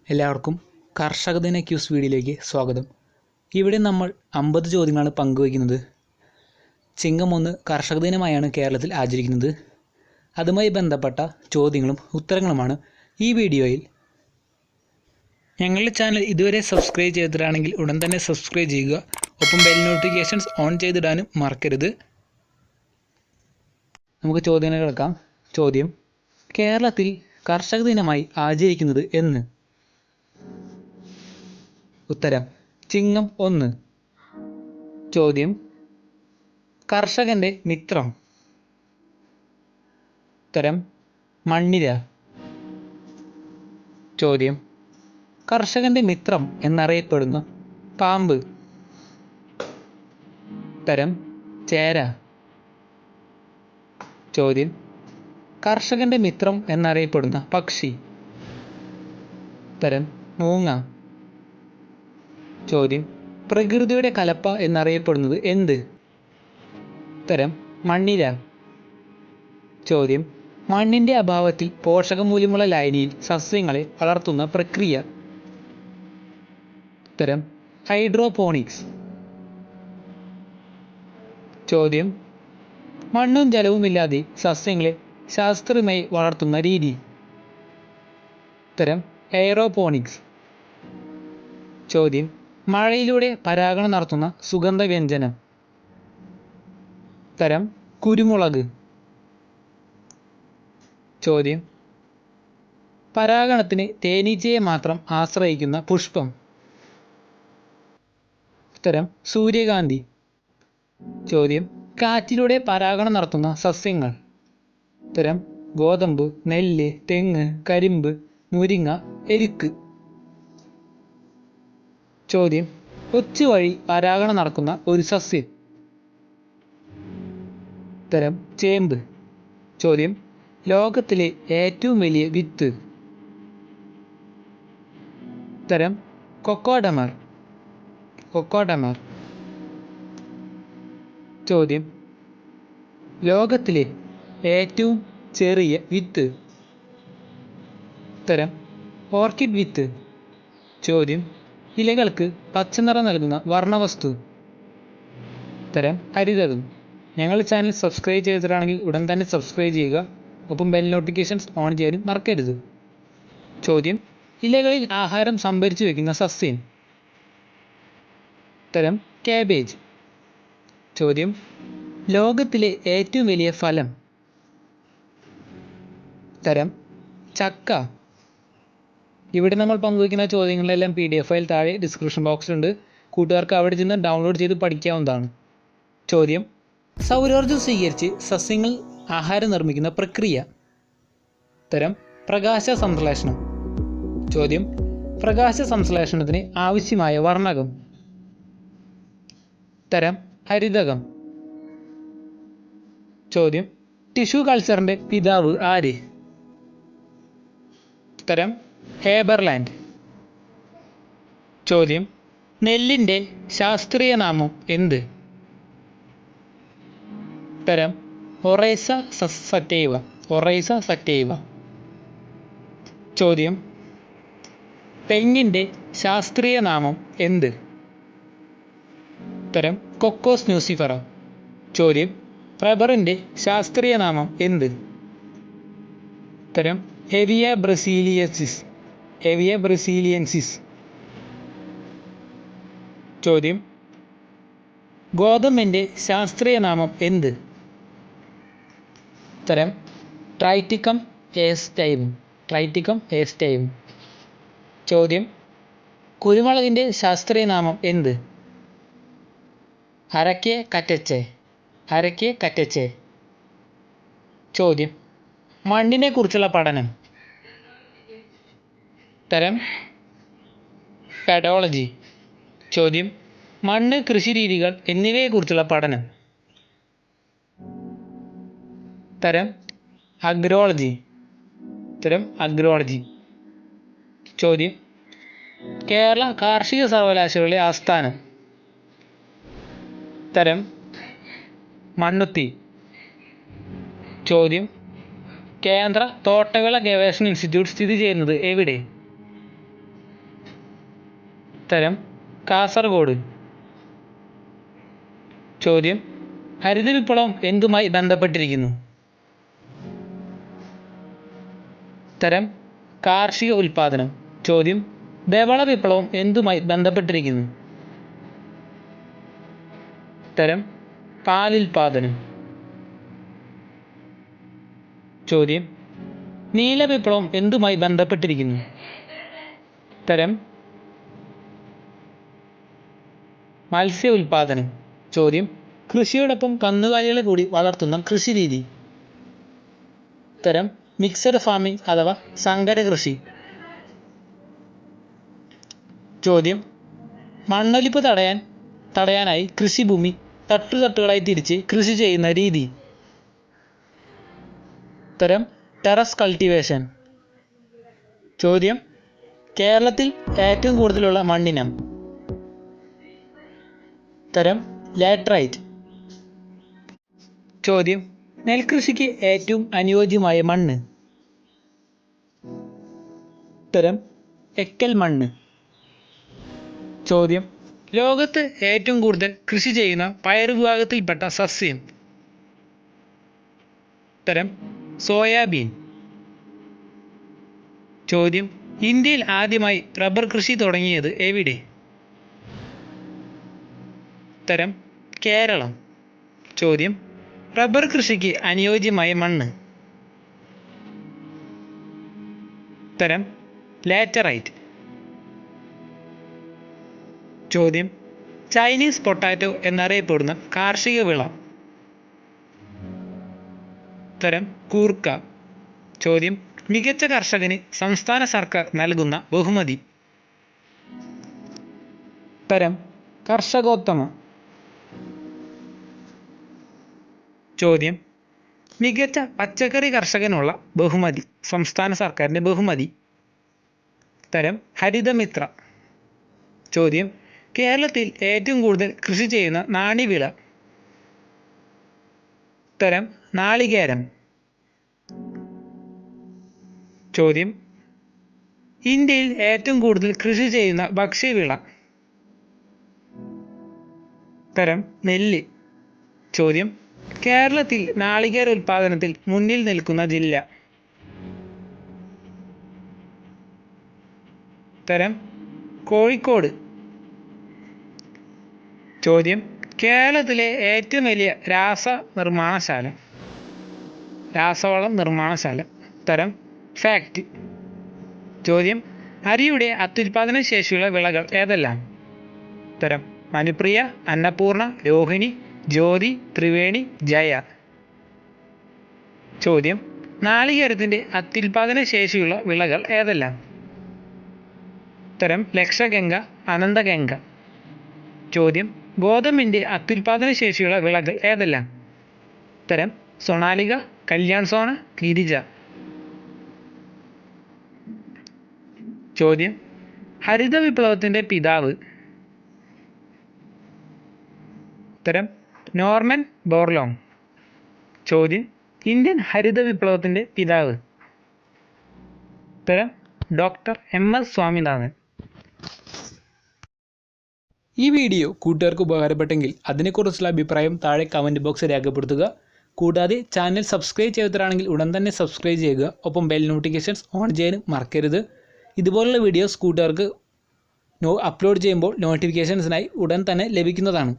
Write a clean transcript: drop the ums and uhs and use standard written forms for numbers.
എല്ലാവർക്കും കർഷക ദിന ക്യൂസ് വീഡിയോയിലേക്ക് സ്വാഗതം. ഇവിടെ നമ്മൾ 50 ചോദ്യങ്ങളാണ് പങ്കുവയ്ക്കുന്നത്. ചിങ്ങം 1 കർഷക ദിനമായാണ് കേരളത്തിൽ ആചരിക്കുന്നത്. അതുമായി ബന്ധപ്പെട്ട ചോദ്യങ്ങളും ഉത്തരങ്ങളുമാണ് ഈ വീഡിയോയിൽ. ഞങ്ങളുടെ ചാനൽ ഇതുവരെ സബ്സ്ക്രൈബ് ചെയ്തിട്ടാണെങ്കിൽ ഉടൻ തന്നെ സബ്സ്ക്രൈബ് ചെയ്യുക. ഒപ്പം ബെൽ നോട്ടിഫിക്കേഷൻസ് ഓൺ ചെയ്തിടാനും മറക്കരുത്. നമുക്ക് ചോദ്യങ്ങൾ കിടക്കാം. ചോദ്യം: കേരളത്തിൽ കർഷക ദിനമായി ആചരിക്കുന്നത് എന്ന്? ഉത്തരം: ചിങ്ങം 1. ചോദ്യം: കർഷകന്റെ മിത്രം? ഉത്തരം: മണ്ണിര. ചോദ്യം: കർഷകന്റെ മിത്രം എന്നറിയപ്പെടുന്ന പാമ്പ്? ഉത്തരം: ചേര. ചോദ്യം: കർഷകന്റെ മിത്രം എന്നറിയപ്പെടുന്ന പക്ഷി? ഉത്തരം: മൂങ്ങ. ചോദ്യം: പ്രകൃതിയുടെ കലപ്പ എന്നറിയപ്പെടുന്നത് എന്ത്? ഉത്തരം: മണ്ണിര. ചോദ്യം: മണ്ണിന്റെ അഭാവത്തിൽ പോഷകമൂല്യമുള്ള ലായനിയിൽ സസ്യങ്ങളെ വളർത്തുന്ന പ്രക്രിയ? ഉത്തരം: ഹൈഡ്രോപോണിക്സ്. ചോദ്യം: മണ്ണും ജലവുമില്ലാതെ സസ്യങ്ങളെ ശാസ്ത്രീയമായി വളർത്തുന്ന രീതി? ഉത്തരം: എയറോപോണിക്സ്. ചോദ്യം: മഴയിലൂടെ പരാഗണം നടത്തുന്ന സുഗന്ധവ്യഞ്ജനം? ഉത്തരം: കുരുമുളക്. ചോദ്യം: പരാഗണത്തിന് തേനീച്ചയെ മാത്രം ആശ്രയിക്കുന്ന പുഷ്പം? ഉത്തരം: സൂര്യകാന്തി. ചോദ്യം: കാറ്റിലൂടെ പരാഗണം നടത്തുന്ന സസ്യങ്ങൾ? ഉത്തരം: ഗോതമ്പ്, നെല്ല്, തെങ്ങ്, കരിമ്പ്, മുരിങ്ങ, എരിക്ക്. ചോദ്യം: ഒച്ച് വഴി പരാഗണം നടക്കുന്ന ഒരു സസ്യം? ഉത്തരം: ചേമ്പ്. ചോദ്യം: ലോകത്തിലെ ഏറ്റവും വലിയ വിത്ത്? ഉത്തരം: കൊക്കോഡമർ. ചോദ്യം: ലോകത്തിലെ ഏറ്റവും ചെറിയ വിത്ത്? ഉത്തരം: ഓർക്കിഡ് വിത്ത്. ചോദ്യം: ഇലകൾക്ക് പച്ചനിറം നൽകുന്ന വർണ്ണവസ്തു? ഉത്തരം: ഹരിതകം. ഞങ്ങളുടെ ചാനൽ സബ്സ്ക്രൈബ് ചെയ്തിട്ടാണെങ്കിൽ ഉടൻ തന്നെ സബ്സ്ക്രൈബ് ചെയ്യുക. ഒപ്പം ബെൽ നോട്ടിഫിക്കേഷൻസ് ഓൺ ചെയ്യാനും മറക്കരുത്. ചോദ്യം: ഇലകളിൽ ആഹാരം സംഭരിച്ചു വയ്ക്കുന്ന സസ്യം? ഉത്തരം: കാബേജ്. ചോദ്യം: ലോകത്തിലെ ഏറ്റവും വലിയ ഫലം? ഉത്തരം: ചക്ക. ഇവിടെ നമ്മൾ പങ്കുവയ്ക്കുന്ന ചോദ്യങ്ങളെല്ലാം PDF ഫയൽ താഴെ ഡിസ്ക്രിപ്ഷൻ ബോക്സിലുണ്ട്. കൂട്ടുകാർക്ക് അവിടെ ചെന്ന് ഡൗൺലോഡ് ചെയ്ത് പഠിക്കാവുന്നതാണ്. ചോദ്യം: സൗരോർജ്ജം സ്വീകരിച്ച് സസ്യങ്ങൾ ആഹാരം നിർമ്മിക്കുന്ന പ്രക്രിയ? ഉത്തരം: പ്രകാശ സംശ്ലേഷണം. ചോദ്യം: പ്രകാശ സംശ്ലേഷണത്തിന് ആവശ്യമായ വർണ്ണകം? ഉത്തരം: ഹരിതകം. ചോദ്യം: ടിഷ്യൂ കൾച്ചറിന്റെ പിതാവ് ആര്? ഉത്തരം: ഹേബർലാൻഡ്. ചോദ്യം: നെല്ലിന്റെ ശാസ്ത്രീയ നാമം എന്ത്? ഉത്തരം: ഒറൈസ സറ്റൈവ. ചോദ്യം: തെങ്ങിന്റെ ശാസ്ത്രീയ നാമം എന്ത്? ഉത്തരം: കൊക്കോസ് ന്യൂസിഫറ. ചോദ്യം: റബ്ബറിന്റെ ശാസ്ത്രീയ നാമം എന്ത്? ഉത്തരം: ഹെവിയ ബ്രസീലിയൻസിസ്. ചോദ്യം: ഗോതമ്പിന്റെ ശാസ്ത്രീയ നാമം എന്ത്? ഉത്തരം: ട്രൈറ്റിക്കം എസ്റ്റൈവം. ചോദ്യം: കുരുമുളകിന്റെ ശാസ്ത്രീയ നാമം എന്ത്? അരക്കെ കറ്റച്ചെ. ചോദ്യം: മണ്ണിനെ കുറിച്ചുള്ള പഠനം? ഉത്തരം: പെഡോളജി. ചോദ്യം: മണ്ണ്, കൃഷിരീതികൾ എന്നിവയെക്കുറിച്ചുള്ള പഠനം? ഉത്തരം: അഗ്രോളജി. ചോദ്യം: കേരള കാർഷിക സർവകലാശാലയുടെ ആസ്ഥാനം? ഉത്തരം: മണ്ണുത്തി. ചോദ്യം: കേന്ദ്ര തോട്ടവിള ഗവേഷണ ഇൻസ്റ്റിറ്റ്യൂട്ട് സ്ഥിതി ചെയ്യുന്നത് എവിടെ? ഉത്തരം കാസർഗോഡ്. ചോദ്യം: ഹരിത വിപ്ലവം എന്തുമായി ബന്ധപ്പെട്ടിരിക്കുന്നു? ഉത്തരം കാർഷിക ഉൽപാദനം. ചോദ്യം: ധവള വിപ്ലവം എന്തുമായി ബന്ധപ്പെട്ടിരിക്കുന്നു? ഉത്തരം പാലുൽപാദനം. ചോദ്യം: നീല വിപ്ലവം എന്തുമായി ബന്ധപ്പെട്ടിരിക്കുന്നു? ഉത്തരം മത്സ്യ ഉൽപാദനം. ചോദ്യം: കൃഷിയോടൊപ്പം കന്നുകാലികളെ കൂടി വളർത്തുന്ന കൃഷിരീതി? ഉത്തരം മിക്സഡ് ഫാമിംഗ് അഥവാ സങ്കര കൃഷി. ചോദ്യം: മണ്ണൊലിപ്പ് തടയാനായി കൃഷിഭൂമി തട്ടുതട്ടുകളായി തിരിച്ച് കൃഷി ചെയ്യുന്ന രീതി? ഉത്തരം ടെറസ് കൾട്ടിവേഷൻ. ചോദ്യം: കേരളത്തിൽ ഏറ്റവും കൂടുതലുള്ള മണ്ണിനം? ഉത്തരം ലാറ്ററൈറ്റ്. ചോദ്യം: നെൽകൃഷിക്ക് ഏറ്റവും അനുയോജ്യമായ മണ്ണ്? ഉത്തരം എക്കൽ മണ്ണ്. ചോദ്യം: ലോകത്ത് ഏറ്റവും കൂടുതൽ കൃഷി ചെയ്യുന്ന പയർ വിഭാഗത്തിൽപ്പെട്ട സസ്യം? ഉത്തരം സോയാബീൻ. ചോദ്യം: ഇന്ത്യയിൽ ആദ്യമായി റബ്ബർ കൃഷി തുടങ്ങിയത് എവിടെ? ഉത്തരം കേരളം. ചോദ്യം: റബ്ബർ കൃഷിക്ക് അനുയോജ്യമായ മണ്ണ്? ഉത്തരം ലാറ്ററൈറ്റ്. ചോദ്യം: ചൈനീസ് പൊട്ടാറ്റോ എന്നറിയപ്പെടുന്ന കാർഷിക വിള? ഉത്തരം കൂർക്ക. ചോദ്യം: മികച്ച കർഷകന് സംസ്ഥാന സർക്കാർ നൽകുന്ന ബഹുമതി? ഉത്തരം കർഷകോത്തമ. ചോദ്യം: മികച്ച പച്ചക്കറി കർഷകനുള്ള ബഹുമതി, സംസ്ഥാന സർക്കാരിൻ്റെ ബഹുമതി? ഉത്തരം ഹരിതമിത്ര. ചോദ്യം: കേരളത്തിൽ ഏറ്റവും കൂടുതൽ കൃഷി ചെയ്യുന്ന നാണ്യവിള? ഉത്തരം നാളികേരം. ചോദ്യം: ഇന്ത്യയിൽ ഏറ്റവും കൂടുതൽ കൃഷി ചെയ്യുന്ന ഭക്ഷ്യവിള? ഉത്തരം നെല്ല്. ചോദ്യം: കേരളത്തിൽ നാളികേര ഉൽപാദനത്തിൽ മുന്നിൽ നിൽക്കുന്ന ജില്ല? ഉത്തരം കോഴിക്കോട്. ചോദ്യം: കേരളത്തിലെ ഏറ്റവും വലിയ രാസവളം നിർമ്മാണശാല? ഉത്തരം ഫാക്ട്. ചോദ്യം: അരിയുടെ അത്യുൽപാദന ശേഷിയുള്ള വിളകൾ ഏതെല്ലാം? ഉത്തരം മനുപ്രിയ, അന്നപൂർണ, രോഹിണി, ജ്യോതി, ത്രിവേണി, ജയ. ചോദ്യം: നാളികേരത്തിൻ്റെ അത്യുൽപാദന ശേഷിയുള്ള വിളകൾ ഏതെല്ലാം? ഉത്തരം ലക്ഷഗംഗ, അനന്തഗംഗ. ചോദ്യം: ഗോതമ്പിൻ്റെ അത്യുൽപാദന ശേഷിയുള്ള വിളകൾ ഏതെല്ലാം? ഉത്തരം സൊണാലിക, കല്യാൺ സോന, ഗിരിജ. ചോദ്യം: ഹരിത വിപ്ലവത്തിൻ്റെ പിതാവ്? ഉത്തരം നോർമൻ ബോർലോങ്. ചോദ്യം: ഇന്ത്യൻ ഹരിത വിപ്ലവത്തിൻ്റെ പിതാവ്? ഉത്തരം ഡോക്ടർ MS സ്വാമിനാഥൻ. ഈ വീഡിയോ കൂട്ടുകാർക്ക് ഉപകാരപ്പെട്ടെങ്കിൽ അതിനെക്കുറിച്ചുള്ള അഭിപ്രായം താഴെ കമൻറ്റ് ബോക്സിൽ രേഖപ്പെടുത്തുക. കൂടാതെ ചാനൽ സബ്സ്ക്രൈബ് ചെയ്തിട്ടാണെങ്കിൽ ഉടൻ തന്നെ സബ്സ്ക്രൈബ് ചെയ്യുക. ഒപ്പം ബെൽ നോട്ടിഫിക്കേഷൻസ് ഓൺ ചെയ്യാനും മറക്കരുത്. ഇതുപോലുള്ള വീഡിയോസ് കൂട്ടുകാർക്ക് അപ്ലോഡ് ചെയ്യുമ്പോൾ നോട്ടിഫിക്കേഷൻസിനായി ഉടൻ തന്നെ ലഭിക്കുന്നതാണ്.